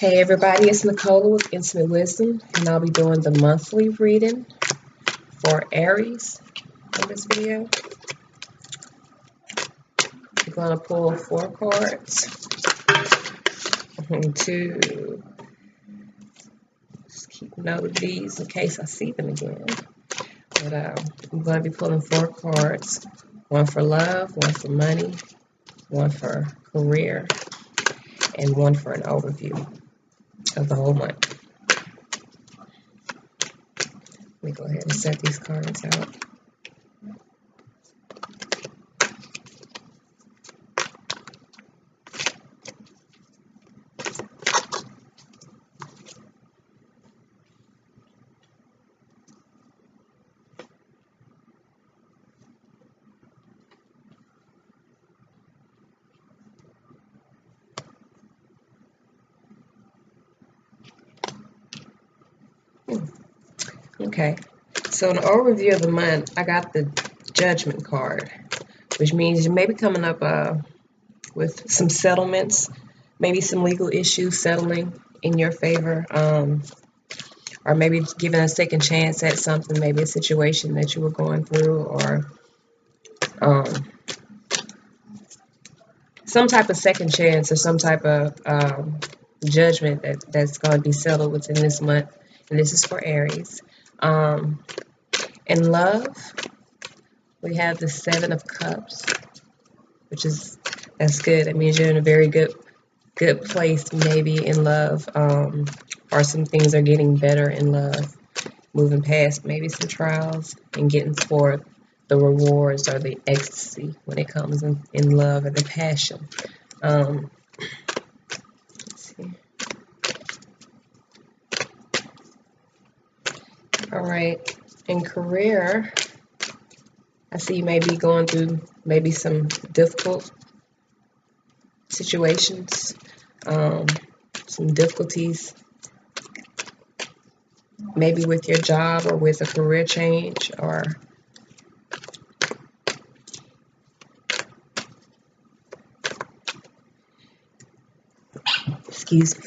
Hey everybody, it's Nicola with Intimate Wisdom, and I'll be doing the monthly reading for Aries in this video. I'm going to pull 4 cards. I'm going to just keep note of these in case I see them again. But I'm going to be pulling 4 cards, one for love, one for money, one for career, and one for an overview of the whole month. Let me go ahead and set these cards out. Okay, so in the overview of the month, I got the Judgment card, which means you may be coming up with some settlements, maybe some legal issues settling in your favor, or maybe giving a second chance at something, maybe a situation that you were going through, or some type of second chance or some type of judgment that's going to be settled within this month. And this is for Aries. In love, we have the 7 of Cups, that's good. It means you're in a very good place, maybe in love, or some things are getting better in love, moving past maybe some trials and getting toward the rewards or the ecstasy when it comes in love or the passion. Let's see. All right, in career, I see you may be going through maybe some difficult situations, some difficulties, maybe with your job or with a career change, or excuse me.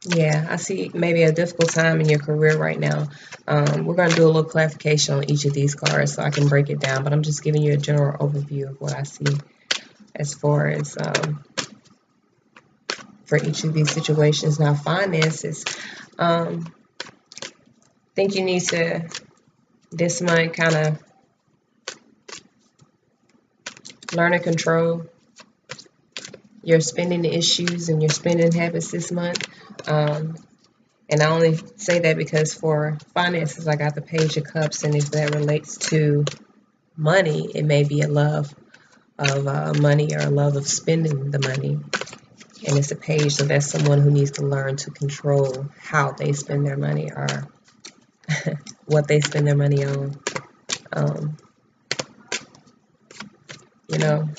Yeah, I see maybe a difficult time in your career right now. We're going to do a little clarification on each of these cards so I can break it down, but I'm just giving you a general overview of what I see as far as for each of these situations. Now, finances, think you need to, this month, kind of learn to control your spending issues and your spending habits this month. And I only say that because for finances, I got the Page of Cups, and if that relates to money, it may be a love of money or a love of spending the money. And it's a page, so that's someone who needs to learn to control how they spend their money or what they spend their money on. You know,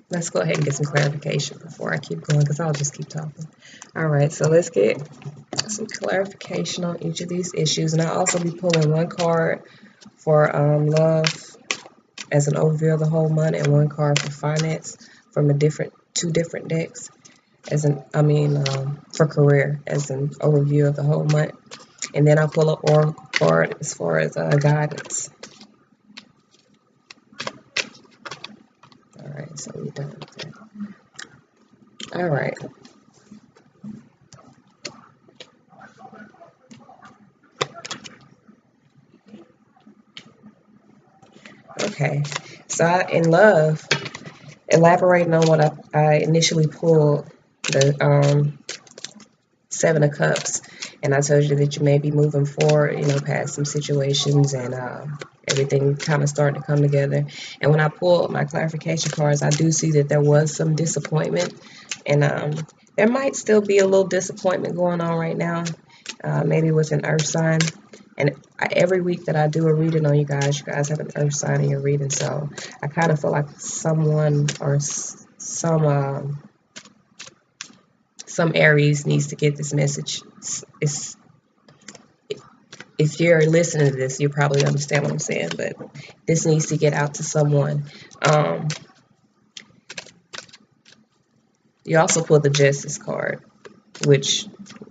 let's go ahead and get some clarification before I keep going, because I'll just keep talking. All right, so let's get some clarification on each of these issues. And I'll also be pulling 1 card for love as an overview of the whole month, and 1 card for finance from 2 different decks for career as an overview of the whole month. And then I'll pull an oracle card as far as guidance. All right, so we're done with that. All right. Okay, so in love, elaborating on what I initially pulled, the 7 of Cups, and I told you that you may be moving forward, past some situations, and everything kind of starting to come together. And when I pulled my clarification cards, I do see that there was some disappointment, and there might still be a little disappointment going on right now, maybe with an earth sign. And every week that I do a reading on you guys have an earth sign in your reading, so I kind of feel like someone or some Aries needs to get this message. if you're listening to this, you probably understand what I'm saying, but this needs to get out to someone. Um, you also pull the Justice card, which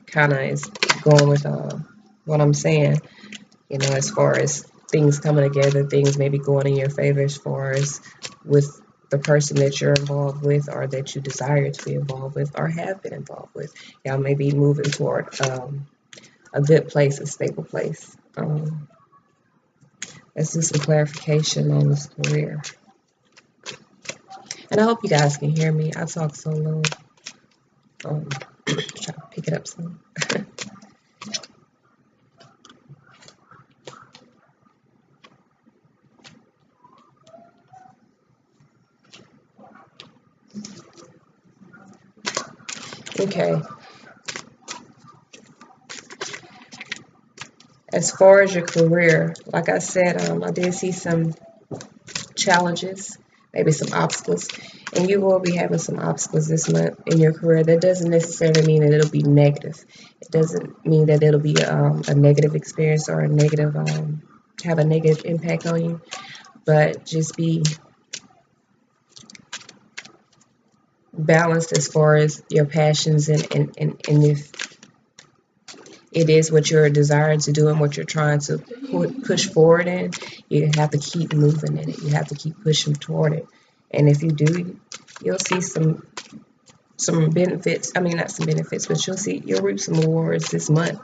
kind of is going with what I'm saying, you know, as far as things coming together, things maybe going in your favor as far as with the person that you're involved with or that you desire to be involved with or have been involved with. Y'all may be moving toward a good place, a stable place. Let's do some clarification on this career. And I hope you guys can hear me. I talk so low. Try to pick it up some. Okay. As far as your career, like I said, I did see some challenges, maybe some obstacles, and you will be having some obstacles this month in your career. That doesn't necessarily mean that it'll be negative. It doesn't mean that it'll be a negative experience or a negative have a negative impact on you. But just be balanced as far as your passions and if it is what you're desiring to do and what you're trying to push forward in, you have to keep moving in it. You have to keep pushing toward it. And if you do, you'll see some benefits. I mean, not some benefits, but you'll reap some rewards this month.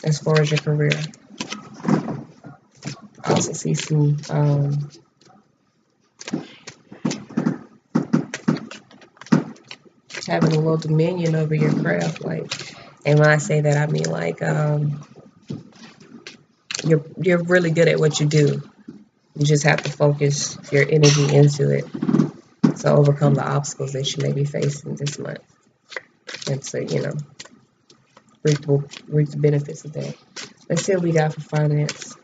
As far as your career, I also see some having a little dominion over your craft, like. And when I say that, I mean like you're really good at what you do. You just have to focus your energy into it to overcome the obstacles that you may be facing this month, and to reap the benefits of that. Let's see what we got for finance.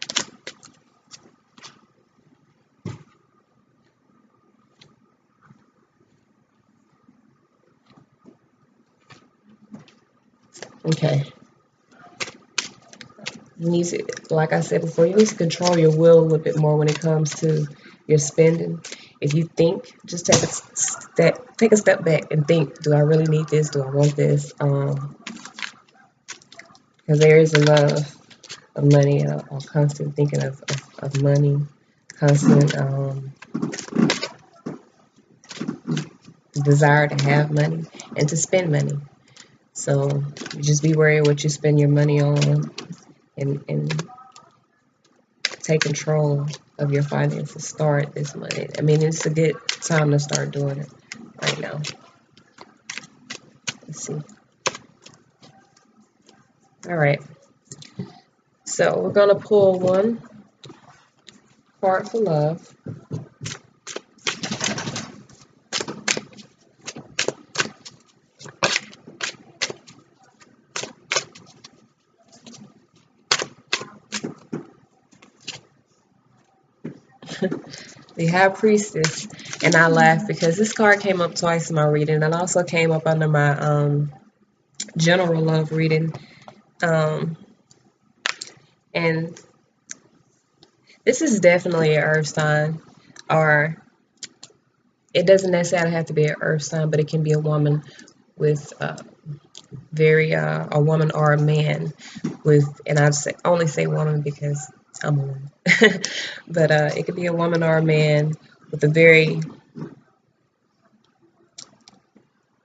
Okay. You need to, like I said before, you need to control your will a little bit more when it comes to your spending. If you think, just take a step back and think, do I really need this? Do I want this? Because there is a love of money, a constant thinking of money, constant desire to have money and to spend money. So just be wary of what you spend your money on, and take control of your finances. Start this month. I mean, it's a good time to start doing it right now. Let's see. All right. So we're going to pull one card for love. The High Priestess. And I laughed because this card came up twice in my reading, and also came up under my general love reading. And this is definitely an earth sign, or it doesn't necessarily have to be an earth sign, but it can be a woman with a woman or a man with, and only say woman because I'm a woman, but it could be a woman or a man with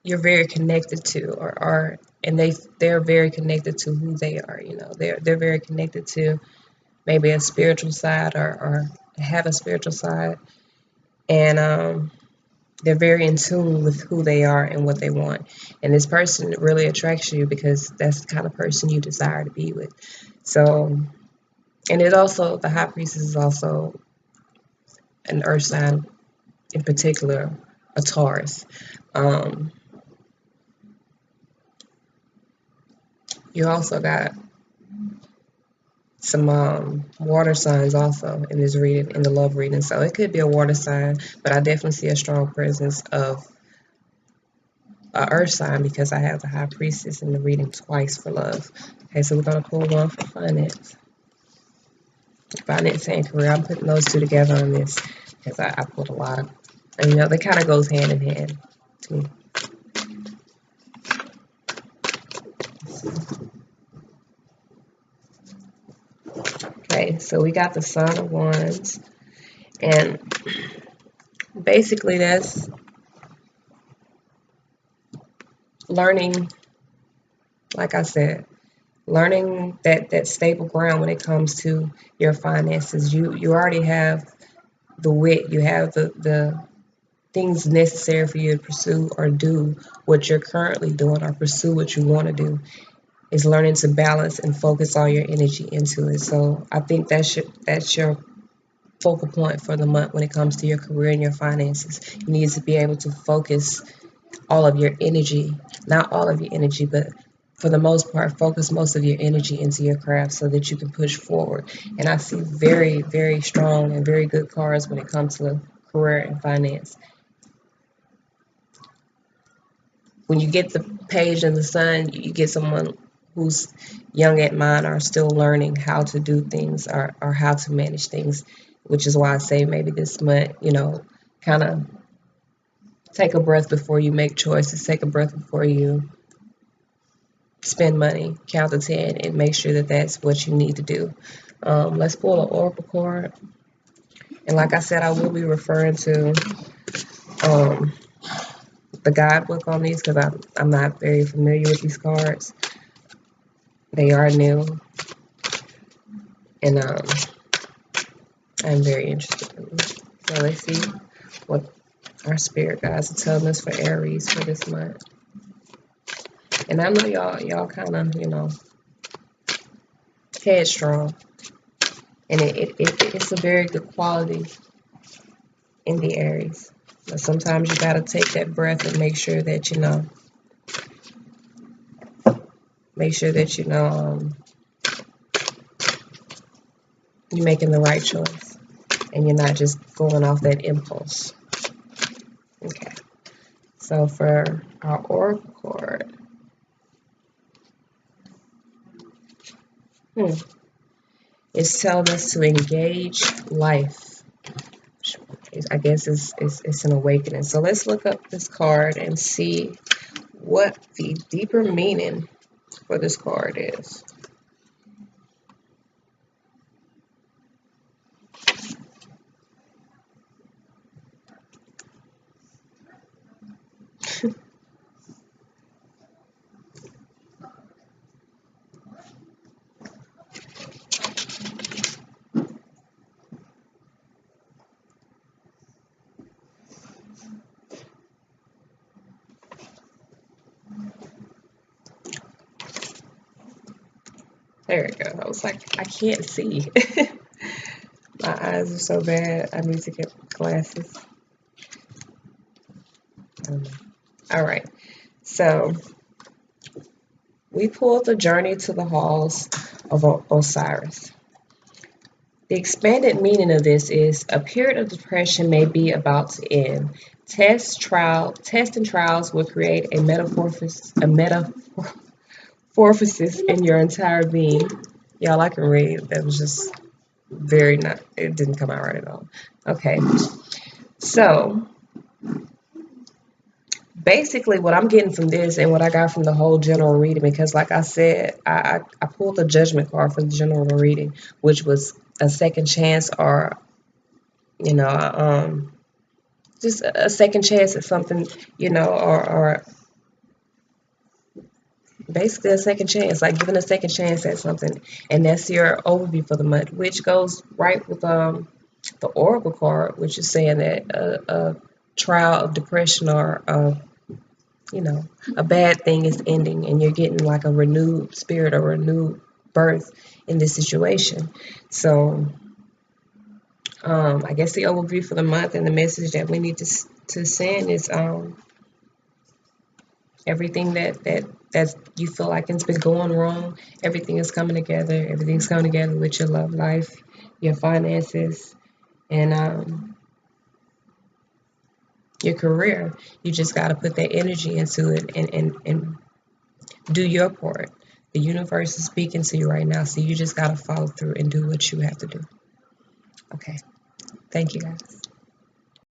you're very connected to, and they're very connected to who they are. You know, they're very connected to maybe a spiritual side, or have a spiritual side, and they're very in tune with who they are and what they want. And this person really attracts you because that's the kind of person you desire to be with. So, and the High Priestess is also an earth sign, in particular, a Taurus. You also got some water signs also in this reading, in the love reading. So it could be a water sign, but I definitely see a strong presence of a earth sign because I have the high priestess in the reading twice for love. Okay, so we're going to pull one for finance. Finance and career. I'm putting those two together on this because I pulled a lot of, and you know, they kind of goes hand in hand to me. Okay, so we got the Son of Wands, and basically that's learning, like I said, learning that stable ground when it comes to your finances. You already have the wit, you have the things necessary for you to pursue or do what you're currently doing or pursue what you want to do. Is learning to balance and focus all your energy into it. So I think that's your focal point for the month when it comes to your career and your finances. You need to be able to focus all of your energy, not all of your energy, but for the most part, focus most of your energy into your craft so that you can push forward. And I see very, very strong and very good cards when it comes to career and finance. When you get the page and the sun, you get someone who's young at mind or still learning how to do things or how to manage things, which is why I say maybe this month, you know, kind of take a breath before you make choices, take a breath before you spend money, count to 10, and make sure that that's what you need to do. Let's pull an oracle card. And like I said, I will be referring to the guidebook on these because I'm not very familiar with these cards. They are new, and I'm very interested in them. So let's see what our spirit guides are telling us for Aries for this month. And I know y'all kind of, you know, headstrong, and it's a very good quality in the Aries. But sometimes you gotta take that breath and make sure that you know, you're making the right choice, and you're not just going off that impulse. Okay. So for our oracle card, it's telling us to engage life. I guess it's an awakening. So let's look up this card and see what the deeper meaning for this card is. There we go. I was like, I can't see. My eyes are so bad. I need to get glasses. All right. So we pulled the journey to the halls of Osiris. The expanded meaning of this is a period of depression may be about to end. Tests and trials will create a metamorphosis in your entire being. Y'all, I can read. That was just very not, it didn't come out right at all. Okay. So basically what I'm getting from this and what I got from the whole general reading, because like I said, I pulled the judgment card for the general reading, which was a second chance or, you know, just a second chance at something, you know, or basically a second chance, like giving a second chance at something. And that's your overview for the month, which goes right with the oracle card, which is saying that a trial of depression or you know, a bad thing is ending and you're getting like a renewed spirit or renewed birth in this situation. So I guess the overview for the month and the message that we need to send is everything that you feel like it's been going wrong, everything is coming together. Everything's coming together with your love life, your finances, and Your career, you just got to put that energy into it and do your part. The universe is speaking to you right now, so you just got to follow through and do what you have to do. Okay. Thank you, guys.